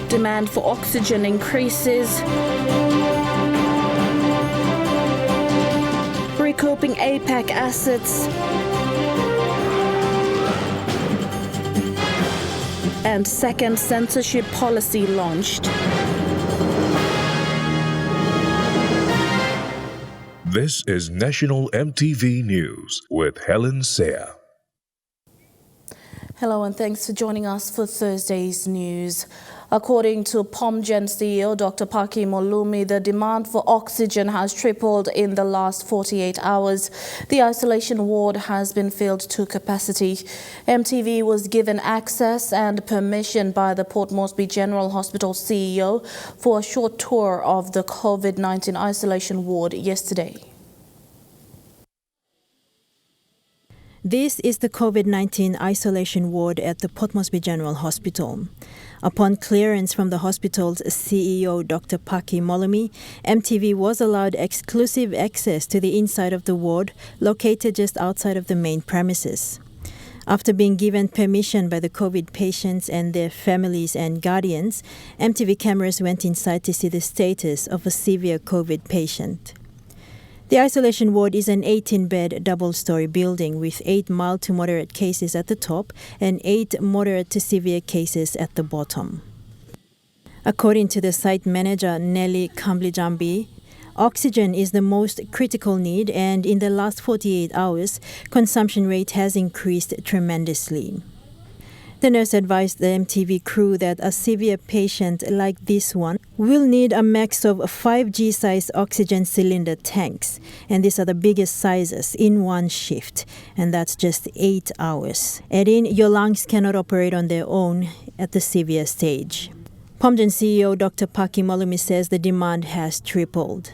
Demand for oxygen increases. Recouping APEC assets. And second censorship policy launched. This is National EMTV News with Helen Seah. Hello and thanks for joining us for Thursday's news. According to POMGen CEO Dr. Paki Molumi, the demand for oxygen has tripled in the last 48 hours. The isolation ward has been filled to capacity. EMTV was given access and permission by the Port Moresby General Hospital CEO for a short tour of the COVID-19 isolation ward yesterday. This is the COVID-19 isolation ward at the Port Moresby General Hospital. Upon clearance from the hospital's CEO, Dr. Paki Molumi, EMTV was allowed exclusive access to the inside of the ward, located just outside of the main premises. After being given permission by the COVID patients and their families and guardians, EMTV cameras went inside to see the status of a severe COVID patient. The isolation ward is an 18-bed double-story building with 8 mild to moderate cases at the top and 8 moderate to severe cases at the bottom. According to the site manager Nelly Kamblijambi, oxygen is the most critical need, and in the last 48 hours, consumption rate has increased tremendously. The nurse advised the EMTV crew that a severe patient like this one will need a max of 5 G-size oxygen cylinder tanks, and these are the biggest sizes in one shift, and that's just 8 hours. Adding, your lungs cannot operate on their own at the severe stage. POMGen CEO Dr. Paki Molumi says the demand has tripled.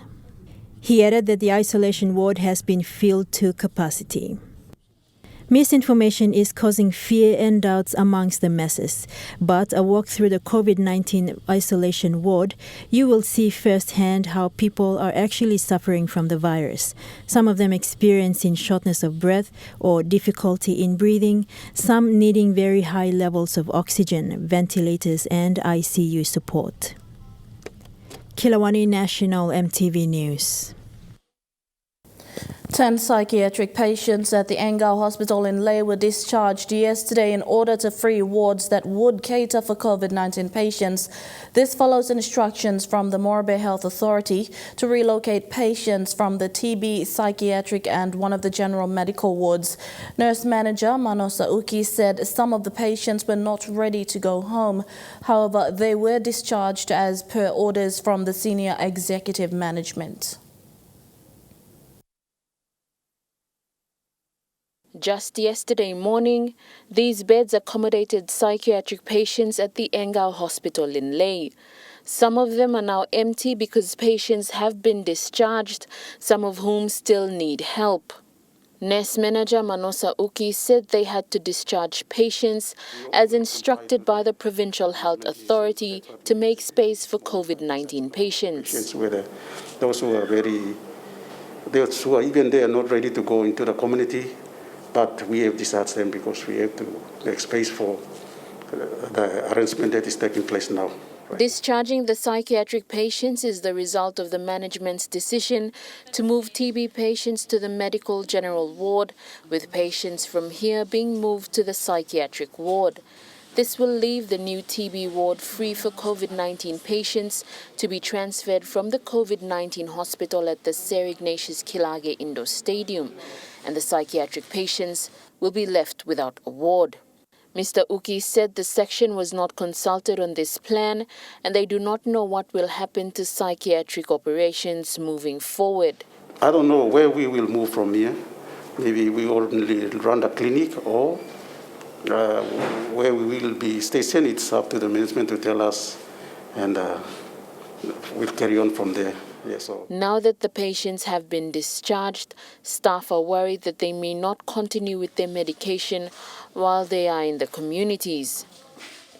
He added that the isolation ward has been filled to capacity. Misinformation is causing fear and doubts amongst the masses, but a walk through the COVID-19 isolation ward, you will see firsthand how people are actually suffering from the virus. Some of them experiencing shortness of breath or difficulty in breathing, some needing very high levels of oxygen, ventilators and ICU support. Kilawani National EMTV News. 10 psychiatric patients at the Engau Hospital in Lae were discharged yesterday in order to free wards that would cater for COVID-19 patients. This follows instructions from the Morbe Health Authority to relocate patients from the TB, psychiatric and one of the general medical wards. Nurse manager Manosa Uki said some of the patients were not ready to go home. However, they were discharged as per orders from the senior executive management. Just yesterday morning, these beds accommodated psychiatric patients at the Engau Hospital in Lae. Some of them are now empty because patients have been discharged, some of whom still need help. Nurse manager Manosa Uki said they had to discharge patients as instructed by the Provincial Health Authority to make space for COVID-19 patients. Those who are even they are not ready to go into the community. But we have discharged them because we have to make space for the arrangement that is taking place now. Discharging the psychiatric patients is the result of the management's decision to move TB patients to the medical general ward, with patients from here being moved to the psychiatric ward. This will leave the new TB ward free for COVID-19 patients to be transferred from the COVID-19 hospital at the Sir Ignatius Kilage Indoor Stadium, and the psychiatric patients will be left without a ward. Mr. Uki said the section was not consulted on this plan and they do not know what will happen to psychiatric operations moving forward. I don't know where we will move from here. Maybe we only run a clinic or where we will be stationed. It's up to the management to tell us, and we'll carry on from there. Yeah, so. Now that the patients have been discharged, staff are worried that they may not continue with their medication while they are in the communities.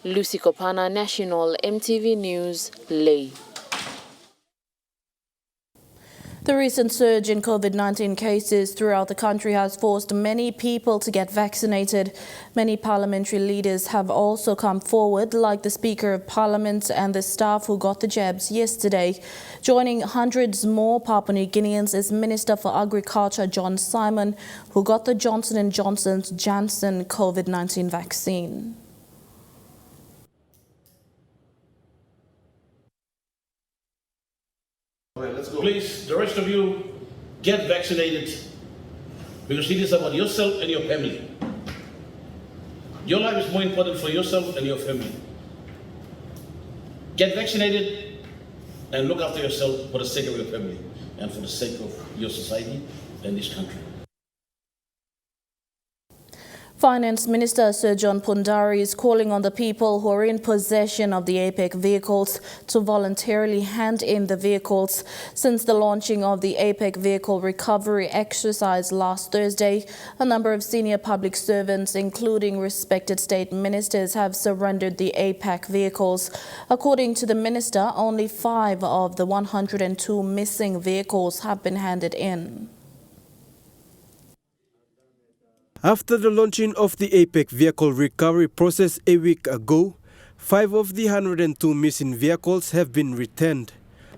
Lucy Kopana, National EMTV News, Lae. The recent surge in COVID-19 cases throughout the country has forced many people to get vaccinated. Many parliamentary leaders have also come forward, like the Speaker of Parliament and the staff who got the jabs yesterday. Joining hundreds more Papua New Guineans is Minister for Agriculture John Simon, who got the Johnson & Johnson's Janssen COVID-19 vaccine. Please, the rest of you, get vaccinated because it is about yourself and your family. Your life is more important for yourself and your family. Get vaccinated and look after yourself for the sake of your family and for the sake of your society and this country. Finance Minister Sir John Pundari is calling on the people who are in possession of the APEC vehicles to voluntarily hand in the vehicles. Since the launching of the APEC vehicle recovery exercise last Thursday, a number of senior public servants, including respected state ministers, have surrendered the APEC vehicles. According to the minister, only 5 of the 102 missing vehicles have been handed in. After the launching of the APEC vehicle recovery process a week ago, 5 of the 102 missing vehicles have been returned.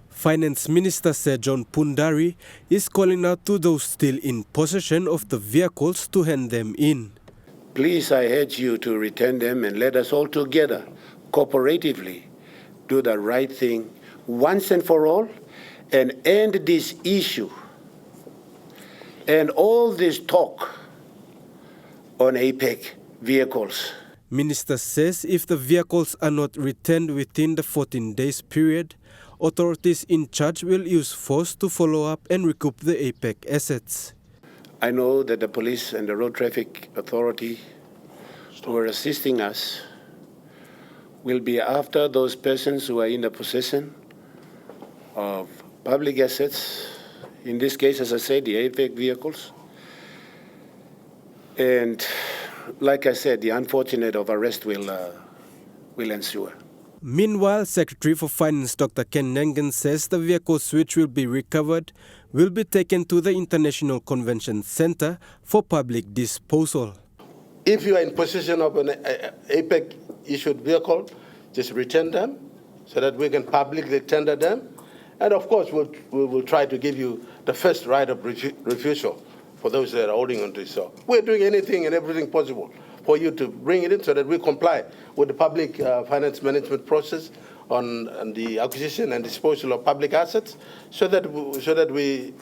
Finance Minister Sir John Pundari is calling out to those still in possession of the vehicles to hand them in. Please, I urge you to return them and let us all together, cooperatively, do the right thing once and for all and end this issue and all this talk on APEC vehicles. Minister says if the vehicles are not returned within the 14 days period, authorities in charge will use force to follow up and recoup the APEC assets. I know that the police and the road traffic authority who are assisting us will be after those persons who are in the possession of public assets, in this case, as I said, the APEC vehicles. And like I said, the unfortunate of arrest will ensue. Meanwhile, Secretary for Finance Dr. Ken Nangan says the vehicles which will be recovered will be taken to the International Convention Center for public disposal. If you are in possession of an APEC-issued vehicle, just return them so that we can publicly tender them. And of course, we will try to give you the first right of refusal for those that are holding on to it. So we're doing anything and everything possible for you to bring it in so that we comply with the public finance management process on the acquisition and disposal of public assets so that we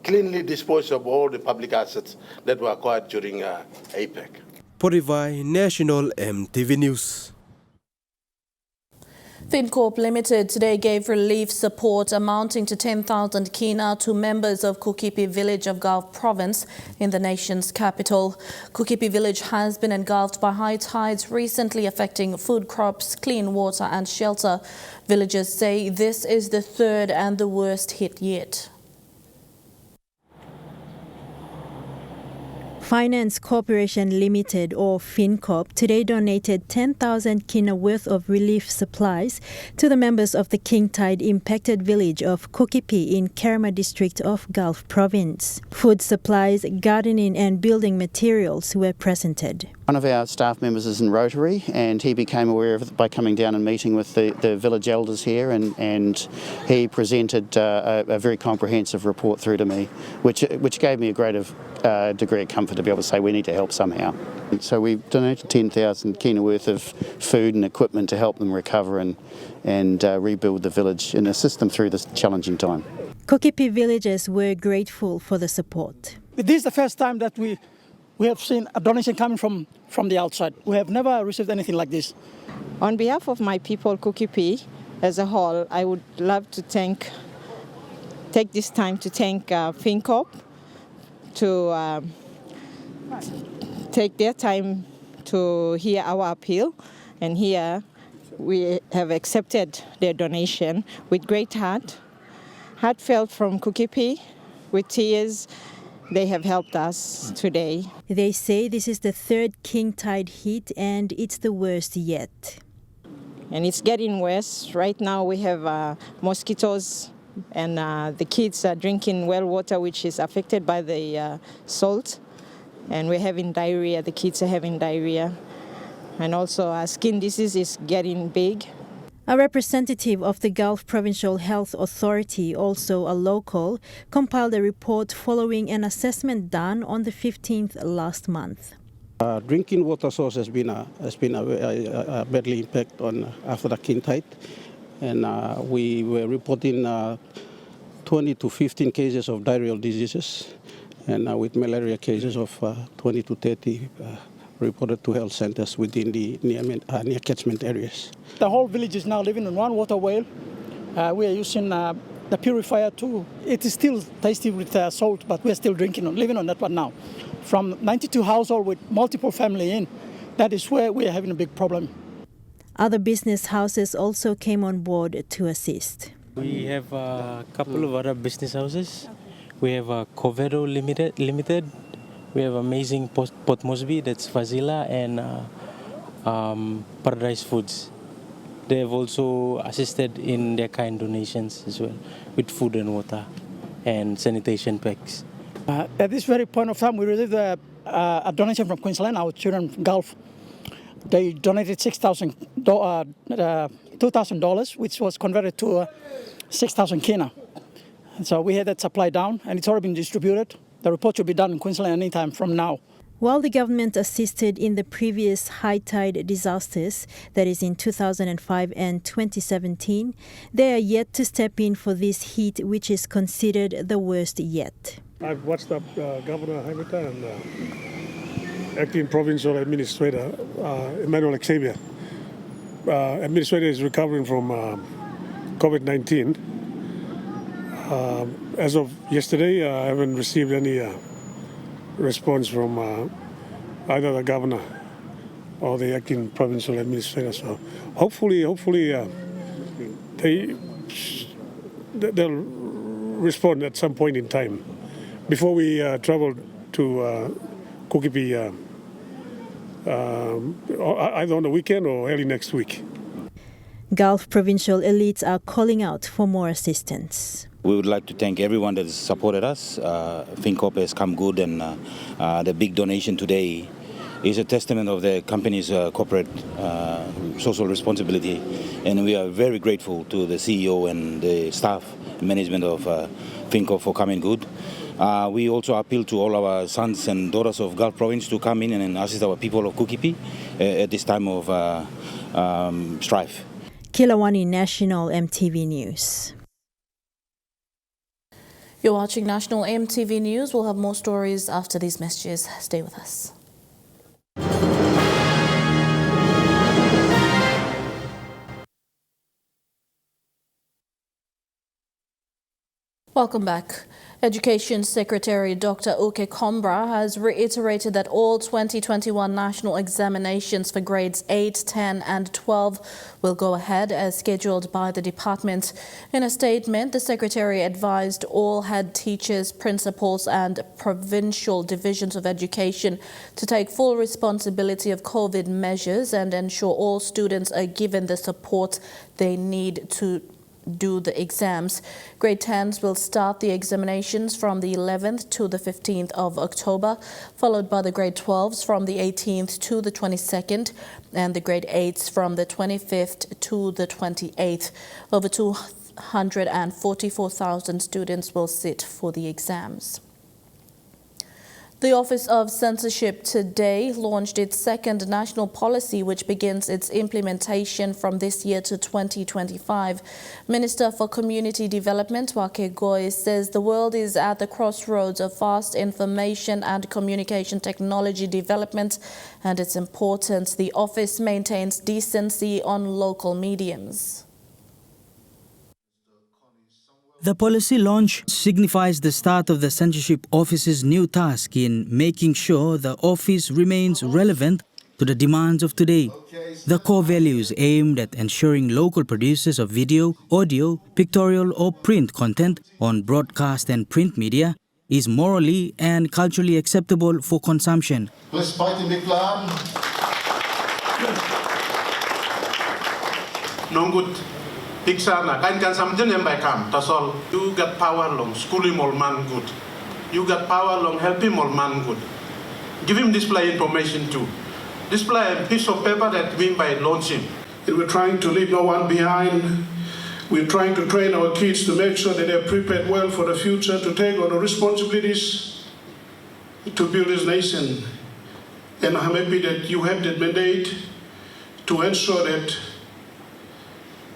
cleanly dispose of all the public assets that were acquired during APEC. Porivai, National EMTV News. Fincorp Limited today gave relief support amounting to 10,000 kina to members of Kukipi village of Gulf Province in the nation's capital. Kukipi village has been engulfed by high tides recently affecting food crops, clean water and shelter. Villagers say this is the third and the worst hit yet. Finance Corporation Limited, or Fincorp, today donated 10,000 kina worth of relief supplies to the members of the king tide impacted village of Kukipi in Kerma district of Gulf Province. Food supplies, gardening and building materials were presented. One of our staff members is in Rotary and he became aware of it by coming down and meeting with the village elders here and he presented a very comprehensive report through to me, which gave me a great degree of comfort to be able to say we need to help somehow. And so we've donated 10,000 kina worth of food and equipment to help them recover and rebuild the village and assist them through this challenging time. Kukipi villagers were grateful for the support. This is the first time that we have seen a donation coming from the outside. We have never received anything like this. On behalf of my people, Kukipi, as a whole, I would love to take this time to thank Fincorp to take their time to hear our appeal. And here we have accepted their donation with great heartfelt from Kukipi, with tears. They have helped us today. They say this is the third king tide hit and it's the worst yet. And it's getting worse. Right now we have mosquitoes And the kids are drinking well water, which is affected by the salt. And we're having diarrhea. The kids are having diarrhea. And also our skin disease is getting big. A representative of the Gulf Provincial Health Authority, also a local, compiled a report following an assessment done on the 15th last month. Drinking water source has been a badly impact on after the king tide, and we were reporting 20 to 15 cases of diarrheal diseases, and with malaria cases of 20 to 30 reported to health centers within the near catchment areas. The whole village is now living on one water well. We are using the purifier too. It is still tasty with salt, but we're still living on that one now. From 92 households with multiple family in, that is where we are having a big problem. Other business houses also came on board to assist. We have a couple of other business houses. We have Covedo Limited. We have Amazing Port Moresby, that's Fazila, and Paradise Foods. They have also assisted in their kind donations as well, with food and water and sanitation packs. At this very point of time, we received a donation from Queensland, our children from Gulf. They donated $2,000, which was converted to 6,000 kina. And so we had that supply down, and it's already been distributed. The report should be done in Queensland anytime from now. While the government assisted in the previous high tide disasters, that is in 2005 and 2017, they are yet to step in for this heat, which is considered the worst yet. I've watched up Governor Hamilton and acting provincial administrator Emmanuel Xavier. Administrator is recovering from COVID-19. As of yesterday, I haven't received any response from either the governor or the acting provincial administrator. So hopefully they'll respond at some point in time before we travel to Kukipi either on the weekend or early next week. Gulf provincial elites are calling out for more assistance. We would like to thank everyone that has supported us. Fincorp has come good, and the big donation today is a testament of the company's corporate social responsibility. And we are very grateful to the CEO and the staff and management of Fincorp for coming good. We also appeal to all our sons and daughters of Gulf Province to come in and assist our people of Kukipi at this time of strife. Kilawani National EMTV News. You're watching National EMTV News. We'll have more stories after these messages. Stay with us. Welcome back. Education Secretary Dr. Uke Kombra has reiterated that all 2021 national examinations for grades 8, 10 and 12 will go ahead as scheduled by the department. In a statement, the Secretary advised all head teachers, principals and provincial divisions of education to take full responsibility of COVID measures and ensure all students are given the support they need to do the exams. Grade 10s will start the examinations from the 11th to the 15th of October, followed by the grade 12s from the 18th to the 22nd and the grade 8s from the 25th to the 28th. Over 244,000 students will sit for the exams. The Office of Censorship today launched its second national policy, which begins its implementation from this year to 2025. Minister for Community Development, Wake Goy, says the world is at the crossroads of fast information and communication technology development, and it's important the office maintains decency on local mediums. The policy launch signifies the start of the Censorship Office's new task in making sure the office remains relevant to the demands of today. The core values aimed at ensuring local producers of video, audio, pictorial or print content on broadcast and print media is morally and culturally acceptable for consumption. Please fight in the club. No good. Piksana kan samjen yang baikam tasol you got power long schooling all man good. You got power long helping all man good. Give him display information too. Display a piece of paper that mean by launching. We're trying to leave no one behind. We're trying to train our kids to make sure that they're prepared well for the future, to take on the responsibilities to build this nation. And I'm happy that you have that mandate to ensure that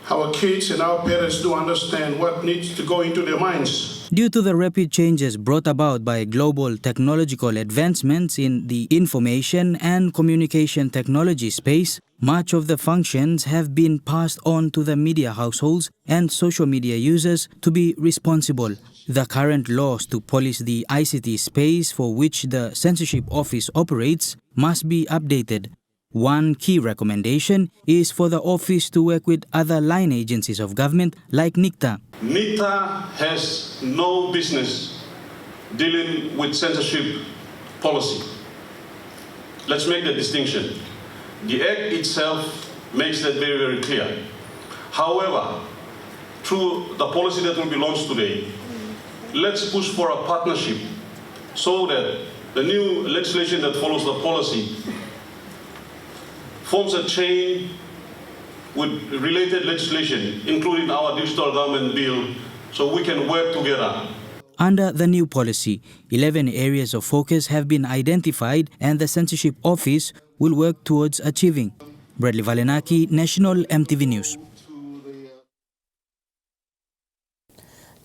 our kids and our parents do understand what needs to go into their minds. Due to the rapid changes brought about by global technological advancements in the information and communication technology space, much of the functions have been passed on to the media households and social media users to be responsible. The current laws to police the ICT space for which the Censorship Office operates must be updated. One key recommendation is for the office to work with other line agencies of government like NICTA. NICTA has no business dealing with censorship policy. Let's make the distinction. The Act itself makes that very, very clear. However, through the policy that will be launched today, let's push for a partnership so that the new legislation that follows the policy forms a chain with related legislation, including our digital government bill, so we can work together. Under the new policy, 11 areas of focus have been identified and the Censorship Office will work towards achieving. Bradley Valenaki, National EMTV News.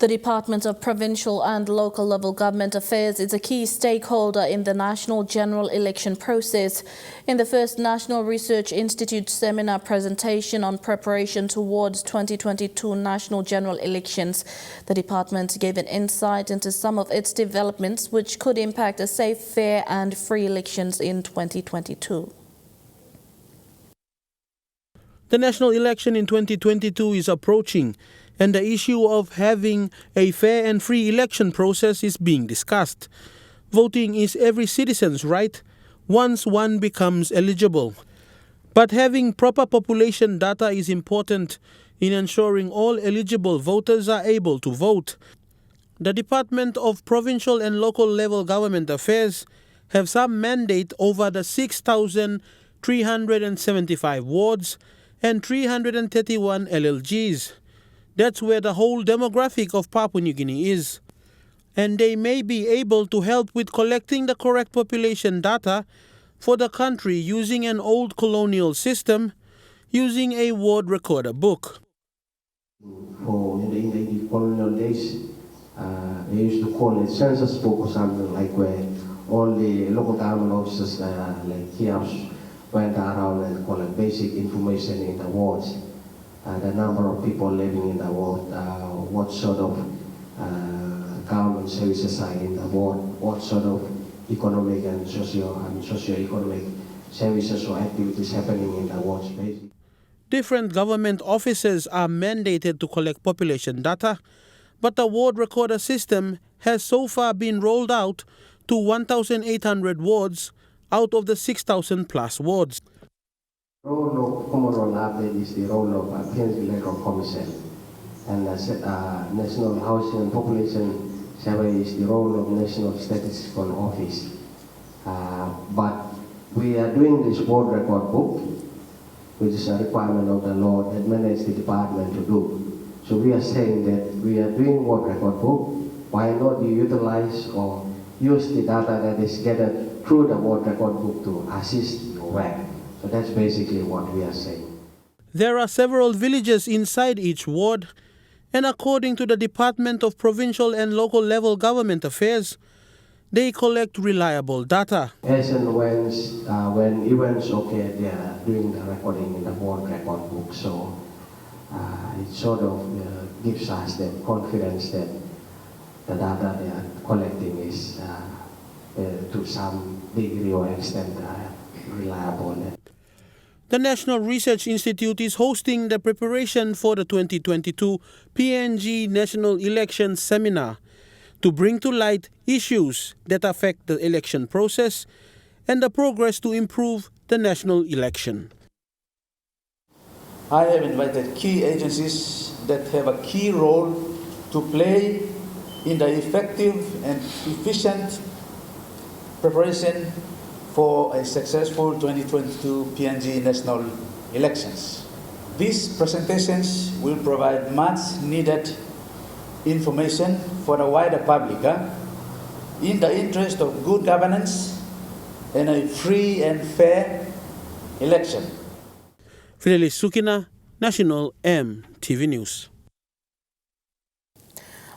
The Department of Provincial and Local Level Government Affairs is a key stakeholder in the national general election process. In the first National Research Institute seminar presentation on preparation towards 2022 national general elections, the department gave an insight into some of its developments which could impact a safe, fair and free elections in 2022. The national election in 2022 is approaching, and the issue of having a fair and free election process is being discussed. Voting is every citizen's right once one becomes eligible. But having proper population data is important in ensuring all eligible voters are able to vote. The Department of Provincial and Local Level Government Affairs have some mandate over the 6,375 wards and 331 LLGs. That's where the whole demographic of Papua New Guinea is. And they may be able to help with collecting the correct population data for the country using an old colonial system, using a ward recorder book. In the colonial days, they used to call it census book or something, like where all the local government officers like kiosks went around and collect basic information in the wards. The number of people living in the ward, what sort of government services are in the ward, what sort of economic and socio-economic services or activities happening in the wards. Different government offices are mandated to collect population data, but the ward recorder system has so far been rolled out to 1,800 wards out of the 6,000 plus wards. The role of common role update is the role of Appearance Electoral Commission, and National Housing and Population Survey is the role of National Statistical Office. But we are doing this ward record book, which is a requirement of the law that manages the department to do. So we are saying that we are doing ward record book. Why not you utilize or use the data that is gathered through the ward record book to assist your work? So that's basically what we are saying. There are several villages inside each ward, and according to the Department of Provincial and Local Level Government Affairs, they collect reliable data. As and when events occur, they are doing the recording in the ward record book. So it sort of gives us the confidence that the data they are collecting is to some degree or extent reliable. The National Research Institute is hosting the preparation for the 2022 PNG National Elections Seminar to bring to light issues that affect the election process and the progress to improve the national election. I have invited key agencies that have a key role to play in the effective and efficient preparation for a successful 2022 PNG national elections. These presentations will provide much needed information for the wider public in the interest of good governance and a free and fair election. Fidelis Sukina, National EMTV News.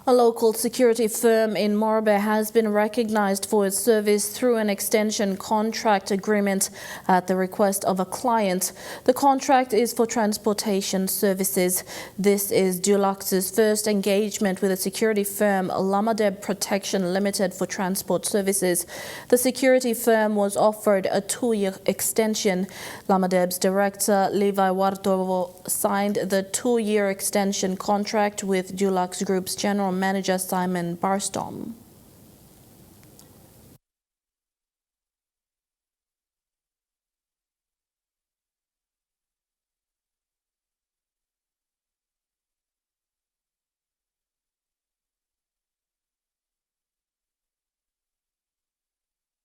A local security firm in Morbe has been recognized for its service through an extension contract agreement at the request of a client. The contract is for transportation services. This is Dulux's first engagement with a security firm, Lamadeb Protection Limited, for transport services. The security firm was offered a 2-year extension. Lamadeb's director, Levi Wartovo, signed the 2-year extension contract with Dulux Group's general manager Simon Barstom.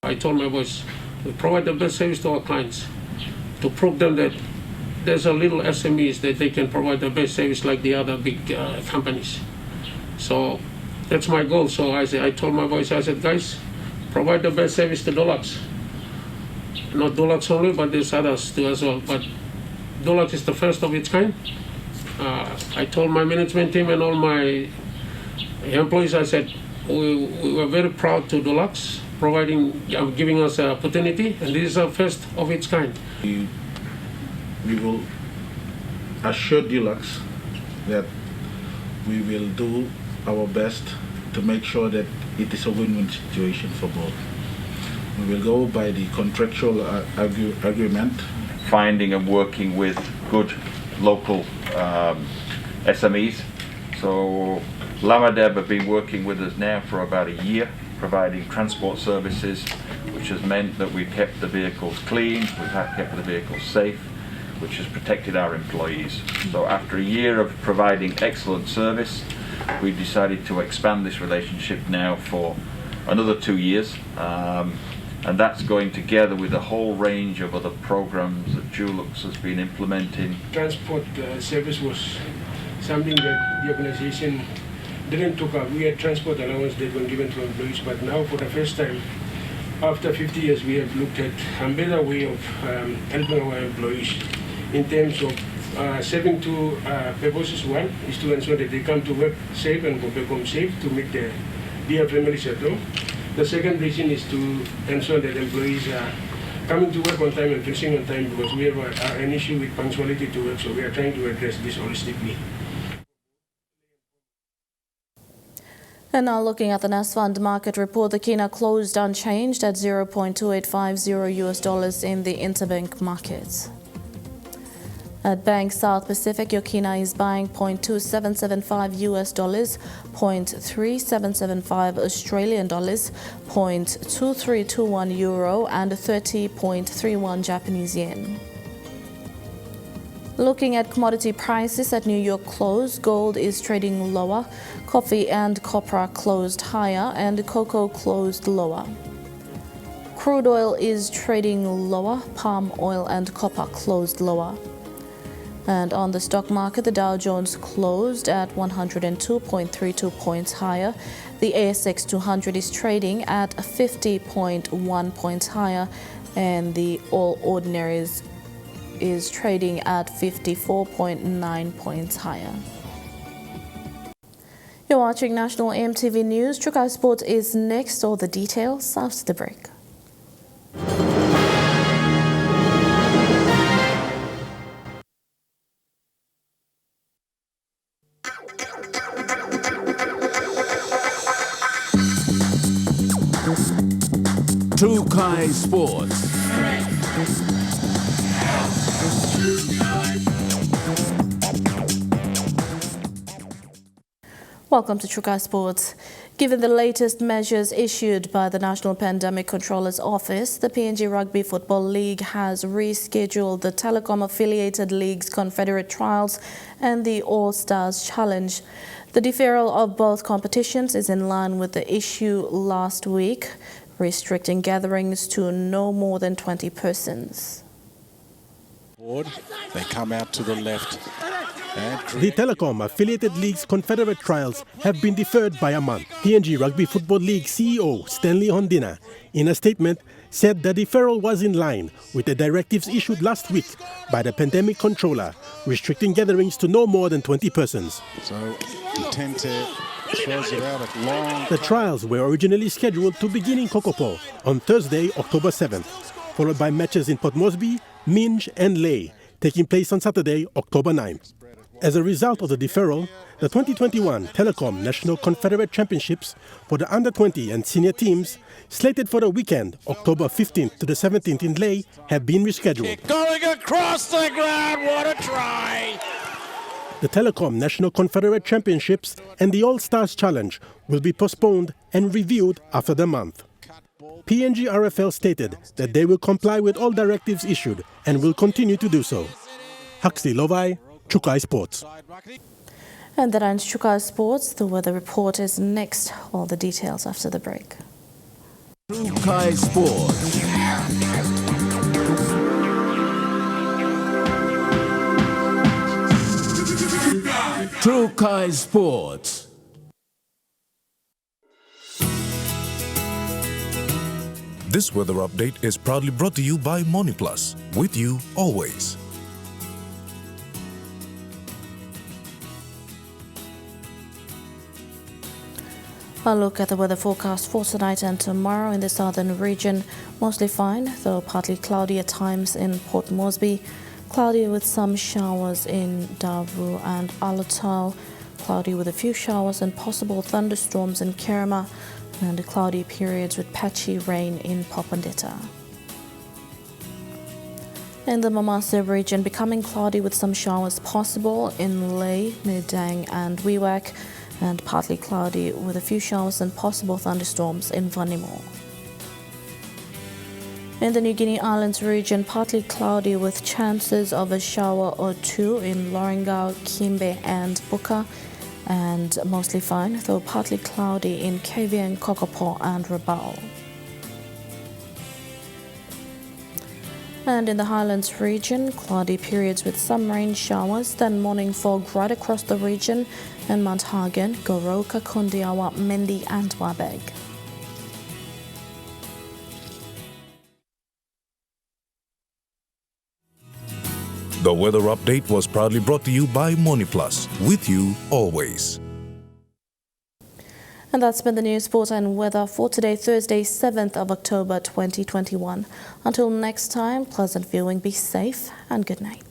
I told my boys to provide the best service to our clients, to prove them that there's a little SMEs that they can provide the best service like the other big companies. So that's my goal. So I told my boys, I said, guys, provide the best service to Dulux. Not Dulux only, but there's others too as well. But Dulux is the first of its kind. I told my management team and all my employees, I said, we were very proud to Dulux giving us an opportunity, and this is the first of its kind. We will assure Dulux that we will do our best to make sure that it is a win-win situation for both. We will go by the contractual agreement. Finding and working with good local SMEs. So Lamadeb have been working with us now for about a year, providing transport services, which has meant that we've kept the vehicles clean, we've kept the vehicles safe, which has protected our employees. So after a year of providing excellent service, we decided to expand this relationship now for another 2 years, and that's going together with a whole range of other programs that Dulux has been implementing. Transport service was something that the organization didn't took up. We had transport allowance that were given to employees, but now for the first time, after 50 years, we have looked at a better way of helping our employees in terms of saving two purposes. One is to ensure that they come to work safe and go back home safe to meet their dear families at home. The second reason is to ensure that employees are coming to work on time and finishing on time, because we have an issue with punctuality to work, so we are trying to address this holistically. And now looking at the NASFund market report, the Kina closed unchanged at $0.2850 in the interbank market. At Bank South Pacific, your Kina is buying $0.2775 $0.3775 Australian dollars, $0.2321 euro, and 30.31 Japanese yen. Looking at commodity prices at New York close, gold is trading lower, coffee and copper closed higher, and cocoa closed lower. Crude oil is trading lower, palm oil and copper closed lower. And on the stock market, the Dow Jones closed at 102.32 points higher. The ASX 200 is trading at 50.1 points higher, and the All Ordinaries is trading at 54.9 points higher. You're watching National EMTV News. Trukai Sport is next. All the details after the break. Trukai Sports. Welcome to Trukai Sports. Given the latest measures issued by the National Pandemic Controller's Office, the PNG Rugby Football League has rescheduled the telecom-affiliated league's Confederate Trials and the All-Stars Challenge. The deferral of both competitions is in line with the issue last week, restricting gatherings to no more than 20 persons. They come out to the left. The Telecom affiliated league's Confederate Trials have been deferred by a month. PNG Rugby Football League CEO Stanley Hondina, in a statement, said the deferral was in line with the directives issued last week by the pandemic controller, restricting gatherings to no more than 20 persons. So Tente throws it out at long. The trials were originally scheduled to begin in Kokopo on Thursday, October 7th, followed by matches in Port Moresby, Minge and Lae, taking place on Saturday, October 9th. As a result of the deferral, the 2021 Telecom National Confederate Championships for the under-20 and senior teams, slated for the weekend, October 15th to the 17th in Lae, have been rescheduled. Going across the ground, what a try! The Telecom National Confederate Championships and the All-Stars Challenge will be postponed and reviewed after the month. PNG RFL stated that they will comply with all directives issued and will continue to do so. Huxley Lovai, Chukai Sports. And that ends Chukai Sports. The weather report is next. All the details after the break. Chukai Sports. Chukai Sports. This weather update is proudly brought to you by MoniPlus, with you always. A look at the weather forecast for tonight and tomorrow in the southern region. Mostly fine, though partly cloudy at times in Port Moresby. Cloudy with some showers in Daru and Alotau. Cloudy with a few showers and possible thunderstorms in Kerema. And cloudy periods with patchy rain in Popondetta. In the Mamasa region, becoming cloudy with some showers possible in Lae, Medang and Wewak, and partly cloudy with a few showers and possible thunderstorms in Vanimo. In the New Guinea Islands region, partly cloudy with chances of a shower or two in Lorengau, Kimbe and Buka, and mostly fine, though partly cloudy in Kavieng, Kokopo and Rabaul. And in the Highlands region, cloudy periods with some rain showers, then morning fog right across the region in Mount Hagen, Goroka, Kondiawa, Mendi and Wabeg. The weather update was proudly brought to you by MoniPlus, with you always. And that's been the news, sport and weather for today, Thursday, 7th of October 2021. Until next time, pleasant viewing, be safe and good night.